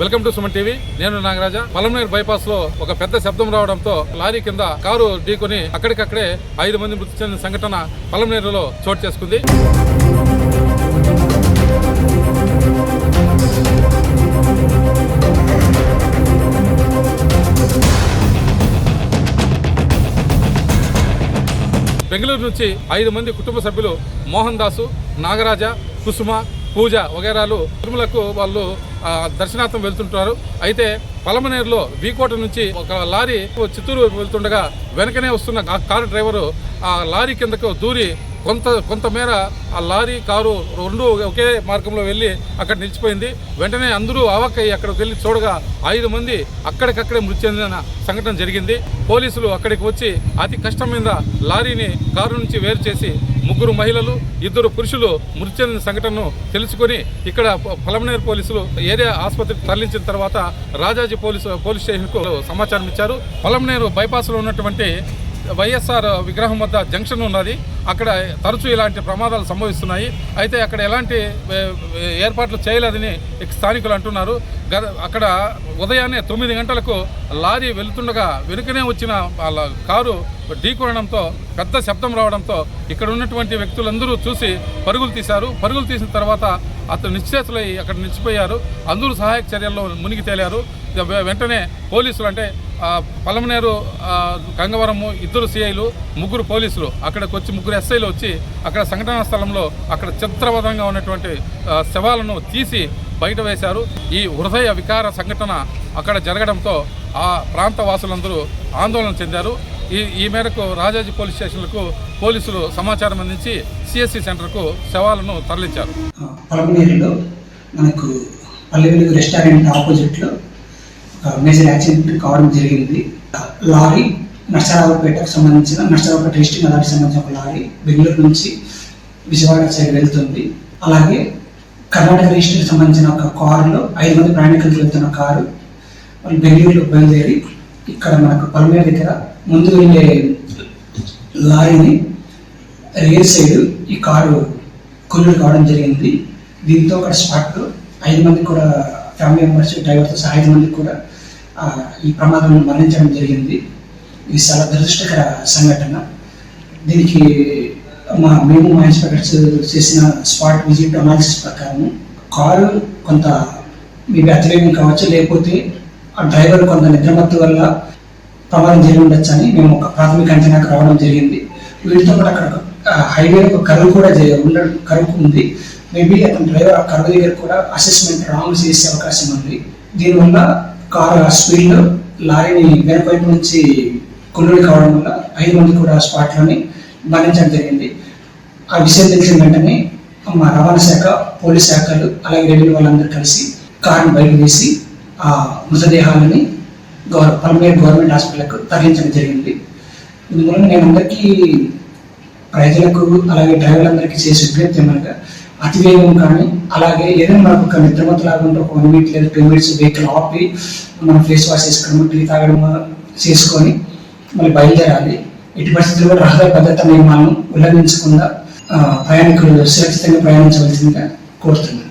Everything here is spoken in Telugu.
Welcome to Suman TV. నేను నాగరాజ. పలమనేరు బైపాస్ లో ఒక పెద్ద శబ్దం రావడంతో లారీ కింద కారు ఢీకొని అక్కడికక్కడే 5 మంది మృతి చెందిన సంఘటన పలమనేరులో చోటు చేసుకుంది. బెంగళూరు నుంచి 5 మంది కుటుంబ సభ్యులు మోహన్ దాసు, నాగరాజ, కుసుమ, పూజ వగైరాలు తిరుమలకు వాళ్ళు దర్శనార్థం వెళ్తుంటారు. అయితే పలమనేరులో వీకోట నుంచి ఒక లారీ చిత్తూరు వెళ్తుండగా వెనకనే వస్తున్న కారు డ్రైవరు ఆ లారీ కిందకు దూరి కొంతమేర ఆ లారీ కారు రెండు ఒకే మార్గంలో వెళ్ళి అక్కడ నిలిచిపోయింది. వెంటనే అందరూ అవాక్కయ్యి అక్కడికి వెళ్ళి చూడగా 5 మంది అక్కడికక్కడే మృతి చెందిన సంఘటన జరిగింది. పోలీసులు అక్కడికి వచ్చి అతి కష్టం మీద లారీని కారు నుంచి వేరు చేసి 3 మహిళలు 2 పురుషులు మృతి చెందిన సంఘటనను తెలుసుకొని ఇక్కడ పలమనేరు పోలీసులు ఏరియా ఆసుపత్రికి తరలించిన తర్వాత రాజాజీ పోలీస్ స్టేషన్కు సమాచారం ఇచ్చారు. పలమనేరు బైపాస్లో ఉన్నటువంటి వైఎస్ఆర్ విగ్రహం వద్ద జంక్షన్ ఉన్నది. అక్కడ తరచూ ఇలాంటి ప్రమాదాలు సంభవిస్తున్నాయి. అయితే అక్కడ ఎలాంటి ఏర్పాట్లు చేయలేదని స్థానికులు అంటున్నారు. అక్కడ ఉదయాన్నే 9 గంటలకు లారీ వెళుతుండగా వెనుకనే వచ్చిన వాళ్ళ కారు ఢీకొనడంతో పెద్ద శబ్దం రావడంతో ఇక్కడ ఉన్నటువంటి వ్యక్తులందరూ చూసి పరుగులు తీశారు. పరుగులు తీసిన తర్వాత అతను నిశ్చేతులై అక్కడ నిలిచిపోయారు. అందరూ సహాయక చర్యల్లో మునిగి తేలారు. వెంటనే పోలీసులు అంటే పలమనేరు, గంగవరము 2 సిఐలు 3 పోలీసులు అక్కడికి వచ్చి 3 ఎస్ఐలు వచ్చి అక్కడ సంఘటనా స్థలంలో అక్కడ చిత్రవదంగా ఉన్నటువంటి శవాలను తీసి బయట వేశారు. ఈ హృదయ వికార సంఘటన అక్కడ జరగడంతో ఆ ప్రాంత వాసులందరూ ఆందోళన చెందారు. ఈ మేరకు రాజాజీ పోలీస్ స్టేషన్లకు పోలీసులు సమాచారం అందించి సిఎస్సి సెంటర్కు శవాలను తరలించారు. పలమనేరులో మనకు పల్లెవెలుగు రెస్టారెంట్ ఆపోజిట్లో మేజర్ యాక్సిడెంట్ కావడం జరిగింది. లారీ నర్సరావుపేటకు సంబంధించిన నర్సరావుపేట డిస్ట్రిక్ట్ అలాంటి సంబంధించిన ఒక లారీ బెంగళూరు నుంచి విజయవాడ సైడ్ వెళ్తుంది. అలాగే కర్ణాటక డిస్ట్రిక్ట్ సంబంధించిన ఒక కారులో 5 మంది ప్రయాణికులు వెళ్తున్న కారు వాళ్ళు బెంగళూరులో బయలుదేరి ఇక్కడ మనకు పలమనేరు దగ్గర ముందు వెళ్ళే లారీని రియర్ సైడ్ ఈ కారు కొల్లుడు కావడం జరిగింది. దీంతో అక్కడ స్పాట్లో 5 మంది కూడా ఫ్యామిలీ మెంబర్స్ డ్రైవర్తో సహా 5 మంది కూడా ఈ ప్రమాదంలో మరణించడం జరిగింది. ఇది చాలా దురదృష్టకర సంఘటన. దీనికి మా ఇన్స్పెక్టర్స్ చేసిన స్పాట్ విజిట్ అనాలిసిస్ ప్రకారం కారు కొంత మేబీ అతివేగం కావచ్చు, లేకపోతే ఆ డ్రైవర్ కొంత నిద్రమత్తు వల్ల ప్రమాదం జరిగి ఉండొచ్చు అని మేము ఒక ప్రాథమిక అంచనాకు రావడం జరిగింది. వీటితో పాటు అక్కడ హైవే ఒక కరువు కూడా కరువు ఉంది. మేబీ అతని డ్రైవర్ ఆ కరువు దగ్గర కూడా అసెస్మెంట్ రాంగ్ చేసే అవకాశం ఉంది. దీనివల్ల కారు స్పీడ్లో లారీని వెనక వైపు నుంచి కొల్లుడు కావడం వల్ల 5 మంది కూడా స్పాట్లోని మరణించడం జరిగింది. ఆ విషయం తెలిసిన వెంటనే మా రవాణా శాఖ, పోలీస్ శాఖలు అలాగే రెవెన్యూ వాళ్ళందరూ కలిసి కారుని బయట తీసి ఆ మృతదేహాలని పలమనేరు గవర్నమెంట్ హాస్పిటల్కు తరలించడం జరిగింది. ఇందువల్ల నేను అందరికీ ప్రజలకు అలాగే డ్రైవర్లందరికీ చేసే విజ్ఞప్తి ఏమనగా అతివేగం కానీ అలాగే ఏదైనా మనకు ఒక నిద్రమత్తు లాగా ఉంటే ఒక 1 మినిట్ లేదా 2 మినిట్స్ వెహికల్ ఆపి మనం ఫేస్ వాష్ చేసుకోవడం, టీ తాగడం చేసుకొని మళ్ళీ బయలుదేరాలి. ఎట్టి పరిస్థితుల్లో కూడా రహదారి భద్రతా నియమాలను ఉల్లంఘించకుండా ప్రయాణికులు సురక్షితంగా ప్రయాణించవలసిందిగా కోరుతున్నాను.